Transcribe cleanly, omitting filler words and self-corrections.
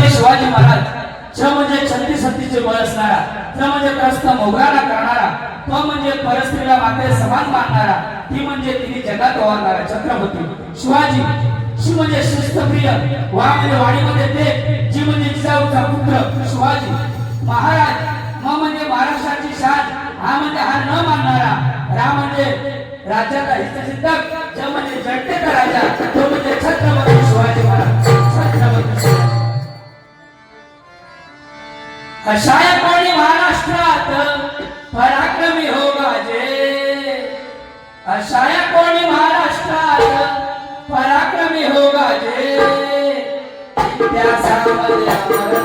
शिवाजी महाराज छ म्हणजे छत्ती सत्तीचे बळ असणारा, त्र म्हणजे त्रस्त मोगराला करणारा, तो म्हणजे परस्त्रीला माते समान मानणारा, ती म्हणजे तिने जगात वावरणारा छत्रपती शिवाजी. शि म्हणजे शिस्तप्रिय, वा म्हणजे वाणीमध्ये ते, जी म्हणजे जिजाऊचा पुत्र शिवाजी महाराज. म म्हणजे महाराष्ट्राची शान, हा म्हणजे हार न मानणारा, रा म्हणजे राज्याचा हितचिंतक, ज म्हणजे जनतेचा राजा, तो म्हणजे छत्रपती शिवाजी महाराज. छत्रपती अशाया कोणी महाराष्ट्रात पराक्रमी हो गाजे, अशाया कोणी महाराष्ट्रात पराक्रमी हो गाजे, इतिहासामध्ये